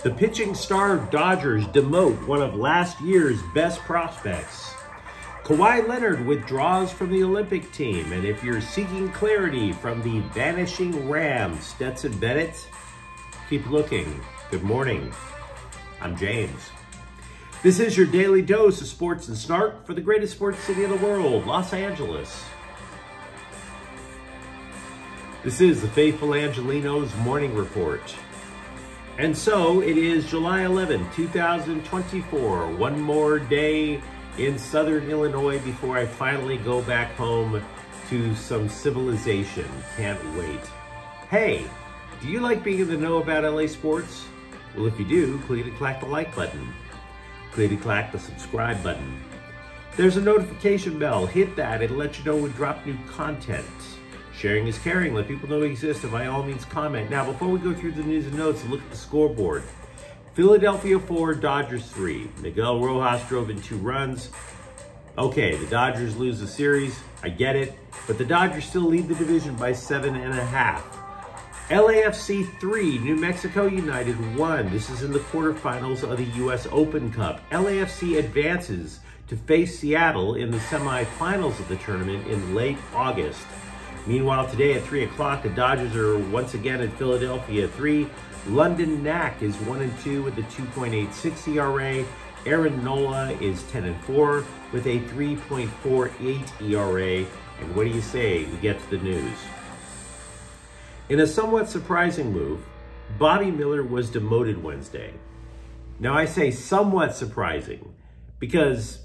The pitching star Dodgers demote one of last year's best prospects. Kawhi Leonard withdraws from the Olympic team. And if you're seeking clarity from the vanishing Rams, Stetson Bennett, keep looking. Good morning. I'm James. This is your daily dose of sports and snark for the greatest sports city in the world, Los Angeles. This is the faithful Angelenos morning report. And so it is July 11, 2024. One more day in Southern Illinois before I finally go back home to some civilization. Can't wait. Hey, do you like being in the know about LA sports? Well, if you do, click the like button. Click the subscribe button. There's a notification bell. Hit that. It'll let you know when we drop new content. Sharing is caring. Let people know we exist, and by all means comment. Now, before we go through the news and notes, look at the scoreboard. Philadelphia 4, Dodgers 3. Miguel Rojas drove in 2 runs. Okay, the Dodgers lose the series. I get it. But the Dodgers still lead the division by 7.5. LAFC 3, New Mexico United 1. This is in the quarterfinals of the U.S. Open Cup. LAFC advances to face Seattle in the semifinals of the tournament in late August. Meanwhile, today at 3 o'clock, the Dodgers are once again in Philadelphia 3. London Knack is 1-2 with a 2.86 ERA. Aaron Nola is 10-4 with a 3.48 ERA. And what do you say? We get to the news. In a somewhat surprising move, Bobby Miller was demoted Wednesday. Now I say somewhat surprising because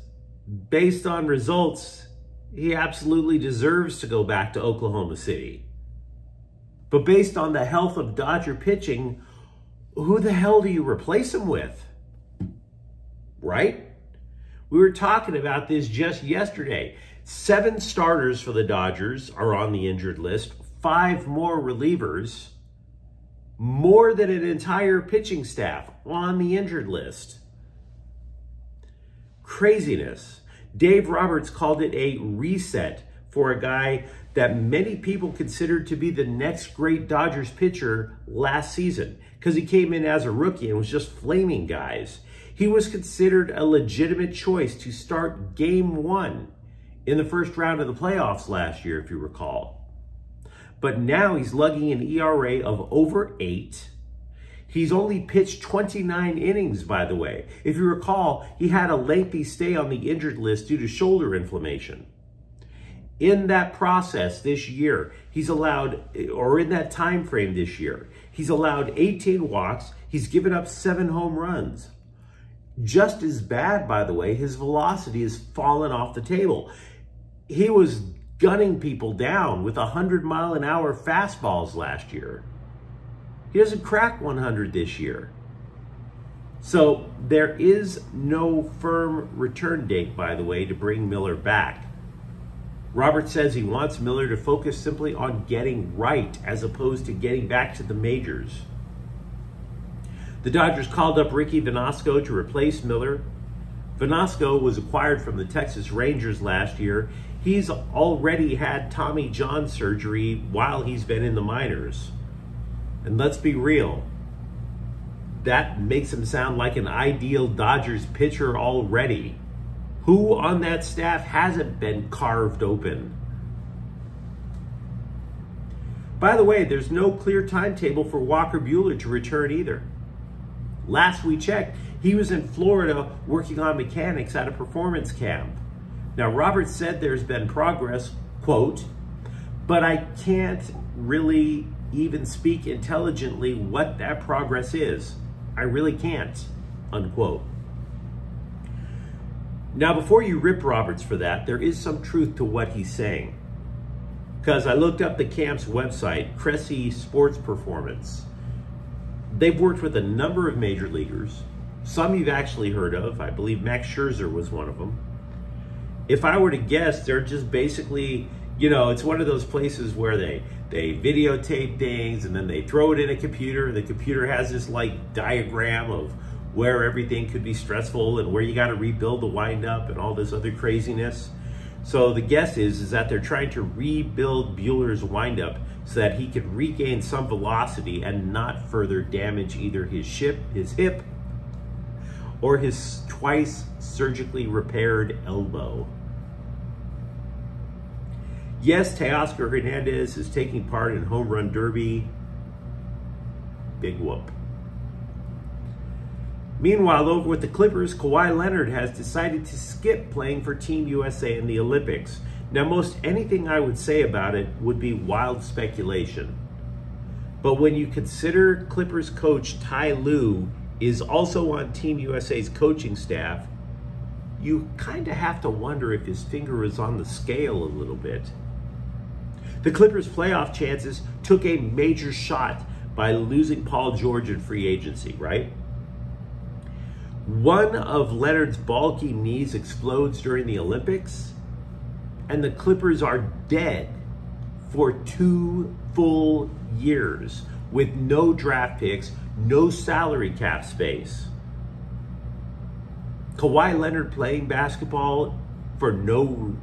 based on results, he absolutely deserves to go back to Oklahoma City. But based on the health of Dodger pitching, who the hell do you replace him with? Right? We were talking about this just yesterday. 7 starters for the Dodgers are on the injured list. 5 more relievers. More than an entire pitching staff on the injured list. Craziness. Dave Roberts called it a reset for a guy that many people considered to be the next great Dodgers pitcher last season because he came in as a rookie and was just flaming guys. He was considered a legitimate choice to start game 1 in the first round of the playoffs last year, if you recall. But now he's lugging an ERA of over 8. He's only pitched 29 innings, by the way. If you recall, he had a lengthy stay on the injured list due to shoulder inflammation. In that process this year, he's allowed, or in that time frame this year, he's allowed 18 walks. He's given up 7 home runs. Just as bad, by the way, his velocity has fallen off the table. He was gunning people down with 100-mile-an-hour fastballs last year. He doesn't crack 100 this year. So there is no firm return date, by the way, to bring Miller back. Robert says he wants Miller to focus simply on getting right as opposed to getting back to the majors. The Dodgers called up Ricky Velasco to replace Miller. Velasco was acquired from the Texas Rangers last year. He's already had Tommy John surgery while he's been in the minors. And let's be real, that makes him sound like an ideal Dodgers pitcher already. Who on that staff hasn't been carved open? By the way, there's no clear timetable for Walker Buehler to return either. Last we checked, he was in Florida working on mechanics at a performance camp. Now, Robert said there's been progress, quote, but I can't really even speak intelligently what that progress is. I really can't, unquote. Now, before you rip Roberts for that, there is some truth to what he's saying. Because I looked up the camp's website, Cressy Sports Performance. They've worked with a number of major leaguers. Some you've actually heard of. I believe Max Scherzer was one of them. If I were to guess, they're just basically, you know, it's one of those places where they videotape things and then they throw it in a computer. The computer has this like diagram of where everything could be stressful and where you got to rebuild the windup and all this other craziness. So the guess is that they're trying to rebuild Buehler's windup so that he could regain some velocity and not further damage either his hip, or his twice surgically repaired elbow. Yes, Teoscar Hernandez is taking part in Home Run Derby. Big whoop. Meanwhile, over with the Clippers, Kawhi Leonard has decided to skip playing for Team USA in the Olympics. Now, most anything I would say about it would be wild speculation. But when you consider Clippers coach Ty Lue is also on Team USA's coaching staff, you kind of have to wonder if his finger is on the scale a little bit. The Clippers' playoff chances took a major shot by losing Paul George in free agency, right? One of Leonard's bulky knees explodes during the Olympics, and the Clippers are dead for 2 full years with no draft picks, no salary cap space. Kawhi Leonard playing basketball for no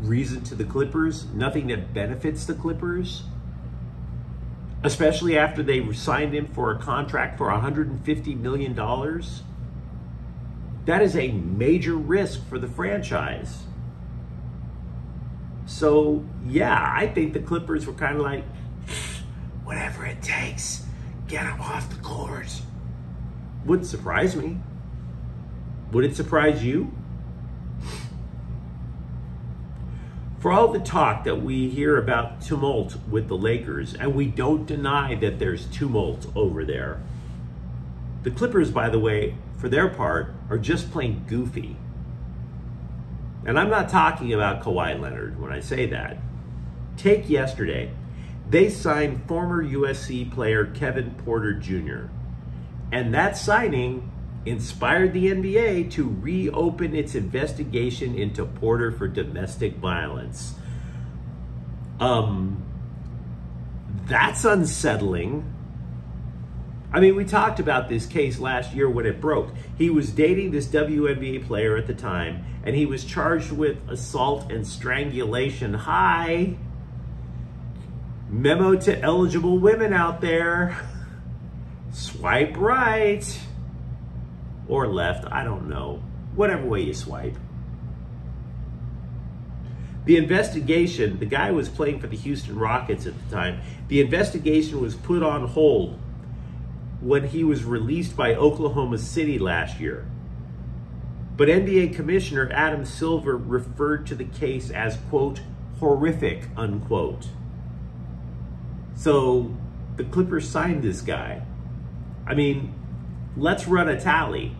reason to the Clippers, nothing that benefits the Clippers, especially after they signed him for a contract for $150 million. That is a major risk for the franchise. So, yeah, I think the Clippers were kind of like, whatever it takes, get him off the court. Wouldn't surprise me. Would it surprise you? For all the talk that we hear about tumult with the Lakers, and we don't deny that there's tumult over there, the Clippers, by the way, for their part, are just plain goofy. And I'm not talking about Kawhi Leonard when I say that. Take yesterday. They signed former USC player Kevin Porter Jr. And that signing inspired the NBA to reopen its investigation into Porter for domestic violence. That's unsettling. I mean, we talked about this case last year when it broke. He was dating this WNBA player at the time, and he was charged with assault and strangulation. Hi. Memo to eligible women out there. Swipe right. Or left, I don't know. Whatever way you swipe. The investigation, the guy was playing for the Houston Rockets at the time. The investigation was put on hold when he was released by Oklahoma City last year. But NBA Commissioner Adam Silver referred to the case as, quote, horrific, unquote. So the Clippers signed this guy. I mean, let's run a tally.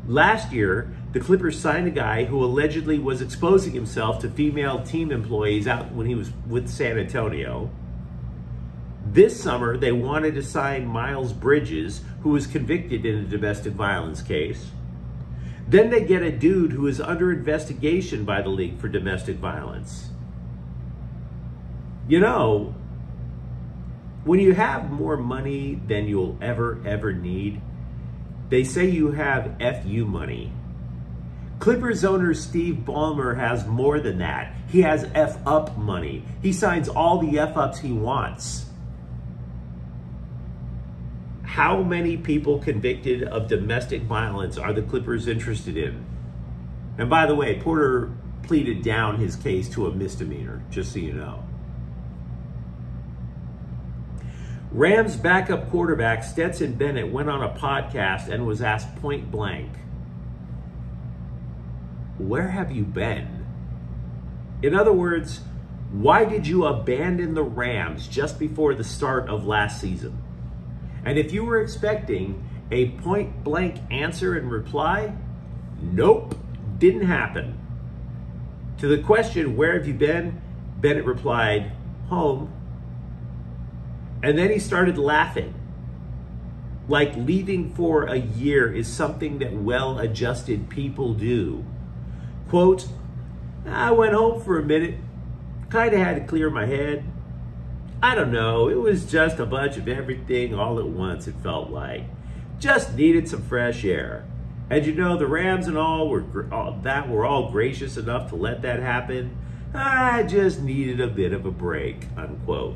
Last year, the Clippers signed a guy who allegedly was exposing himself to female team employees out when he was with San Antonio. This summer, they wanted to sign Miles Bridges, who was convicted in a domestic violence case. Then they get a dude who is under investigation by the league for domestic violence. You know, when you have more money than you'll ever need, they say you have FU money. Clippers owner Steve Ballmer has more than that. He has F-up money. He signs all the F-ups he wants. How many people convicted of domestic violence are the Clippers interested in? And by the way, Porter pleaded down his case to a misdemeanor, just so you know. Rams backup quarterback Stetson Bennett went on a podcast and was asked point blank, "Where have you been?" In other words, why did you abandon the Rams just before the start of last season? And if you were expecting a point blank answer and reply, nope, didn't happen. To the question, "Where have you been?" Bennett replied, "Home." And then he started laughing. Like leaving for a year is something that well-adjusted people do. Quote, "I went home for a minute, kind of had to clear my head. I don't know, it was just a bunch of everything all at once, it felt like. Just needed some fresh air. And you know, the Rams and all were all gracious enough to let that happen. I just needed a bit of a break, unquote.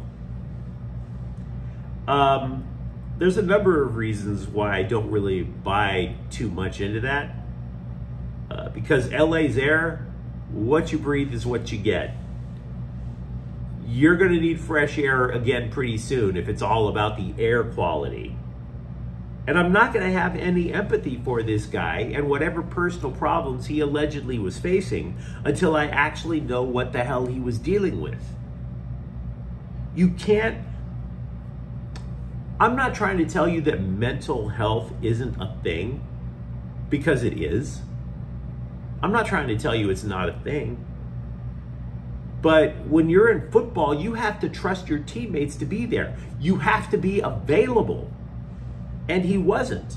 There's a number of reasons why I don't really buy too much into that. Because LA's air, what you breathe is what you get. You're going to need fresh air again pretty soon if it's all about the air quality. And I'm not going to have any empathy for this guy and whatever personal problems he allegedly was facing until I actually know what the hell he was dealing with. You can't... I'm not trying to tell you that mental health isn't a thing, because it is. I'm not trying to tell you it's not a thing. But when you're in football, you have to trust your teammates to be there. You have to be available. And he wasn't.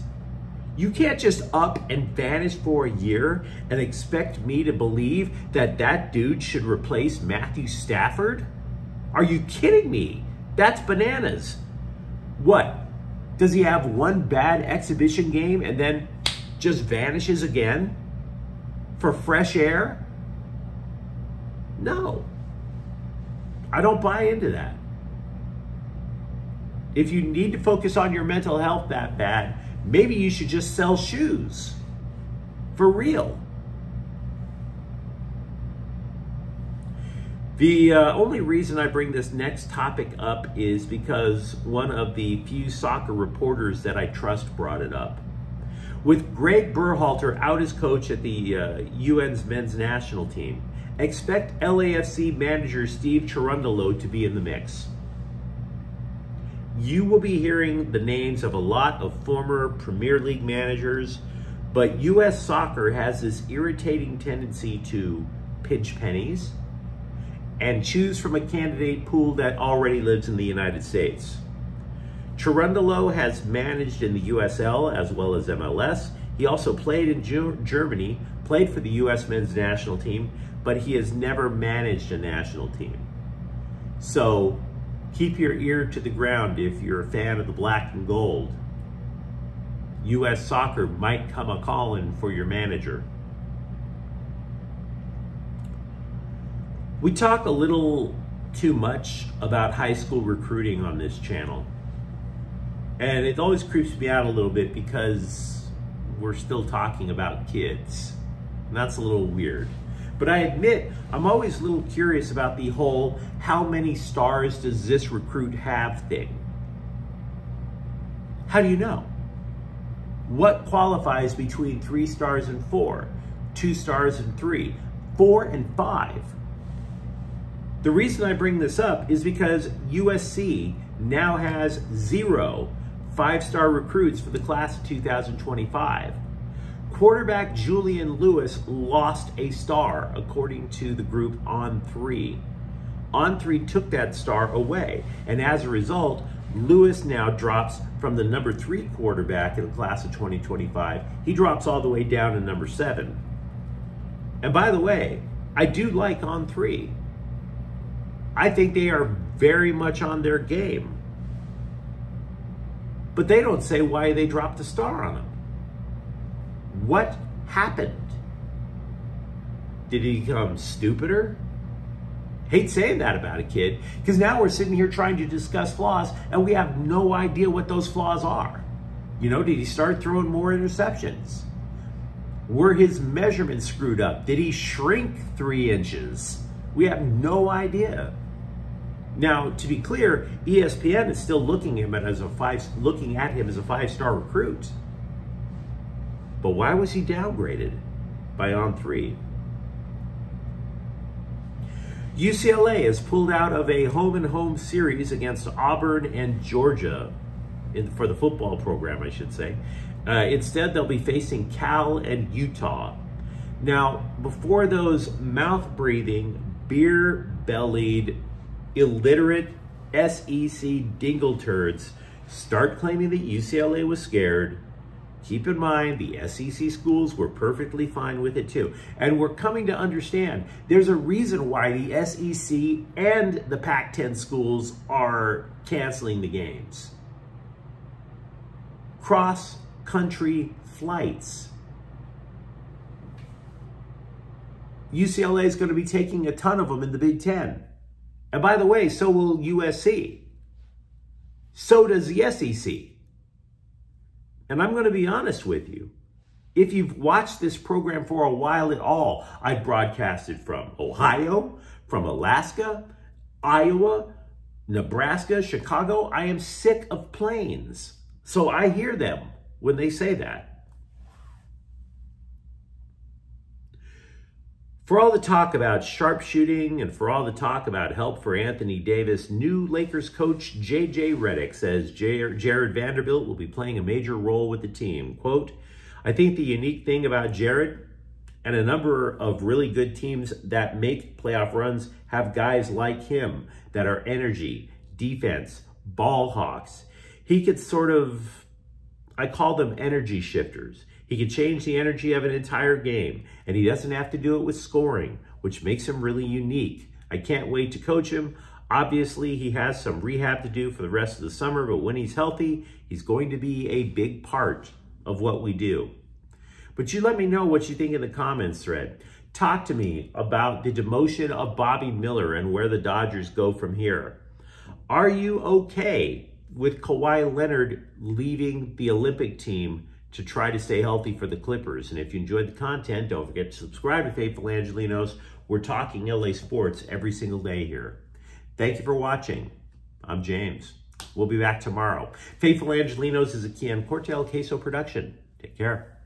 You can't just up and vanish for a year and expect me to believe that that dude should replace Matthew Stafford? Are you kidding me? That's bananas. What? Does he have one bad exhibition game and then just vanishes again for fresh air? No. I don't buy into that. If you need to focus on your mental health that bad, maybe you should just sell shoes. For real. The only reason I bring this next topic up is because one of the few soccer reporters that I trust brought it up. With Greg Berhalter out as coach at the UN's men's national team, expect LAFC manager Steve Cherundolo to be in the mix. You will be hearing the names of a lot of former Premier League managers, but US soccer has this irritating tendency to pinch pennies and choose from a candidate pool that already lives in the United States. Cherundolo has managed in the USL as well as MLS. He also played in Germany, played for the US men's national team, but he has never managed a national team. So keep your ear to the ground if you're a fan of the black and gold. US soccer might come a-calling for your manager. We talk a little too much about high school recruiting on this channel. And it always creeps me out a little bit because we're still talking about kids. And that's a little weird. But I admit, I'm always a little curious about the whole, how many stars does this recruit have thing? How do you know? What qualifies between 3 stars and 4, 2 stars and 3, 4 and 5? The reason I bring this up is because USC now has 0 5-star recruits for the class of 2025. Quarterback Julian Lewis lost a star, according to the group On3. On3 took that star away, and as a result, Lewis now drops from the number 3 quarterback in the class of 2025. He drops all the way down to number 7. And by the way, I do like On3. I think they are very much on their game. But they don't say why they dropped a star on him. What happened? Did he become stupider? Hate saying that about a kid, because now we're sitting here trying to discuss flaws and we have no idea what those flaws are. You know, did he start throwing more interceptions? Were his measurements screwed up? Did he shrink 3 inches? We have no idea. Now, to be clear, ESPN is still looking at him as a 5-star recruit. But why was he downgraded by On3? UCLA has pulled out of a home-and-home series against Auburn and Georgia for the football program, I should say. Instead, they'll be facing Cal and Utah. Now, before those mouth-breathing, beer-bellied, illiterate SEC dingle turds start claiming that UCLA was scared, keep in mind the SEC schools were perfectly fine with it too. And we're coming to understand there's a reason why the SEC and the Pac-10 schools are canceling the games. Cross-country flights. UCLA is going to be taking a ton of them in the Big Ten. And by the way, so will USC. So does the SEC. And I'm going to be honest with you. If you've watched this program for a while at all, I've broadcasted from Ohio, from Alaska, Iowa, Nebraska, Chicago. I am sick of planes. So I hear them when they say that. For all the talk about sharpshooting and for all the talk about help for Anthony Davis, new Lakers coach J.J. Redick says Jared Vanderbilt will be playing a major role with the team. Quote, I think the unique thing about Jared and a number of really good teams that make playoff runs have guys like him that are energy, defense, ball hawks. He could sort of, I call them energy shifters. He can change the energy of an entire game, and he doesn't have to do it with scoring, which makes him really unique. I can't wait to coach him. Obviously, he has some rehab to do for the rest of the summer, but when he's healthy, he's going to be a big part of what we do. But you let me know what you think in the comments thread. Talk to me about the demotion of Bobby Miller and where the Dodgers go from here. Are you okay with Kawhi Leonard leaving the Olympic team to try to stay healthy for the Clippers? And if you enjoyed the content, don't forget to subscribe to Faithful Angelenos. We're talking LA sports every single day here. Thank you for watching. I'm James. We'll be back tomorrow. Faithful Angelenos is a Kian Cortel Queso production. Take care.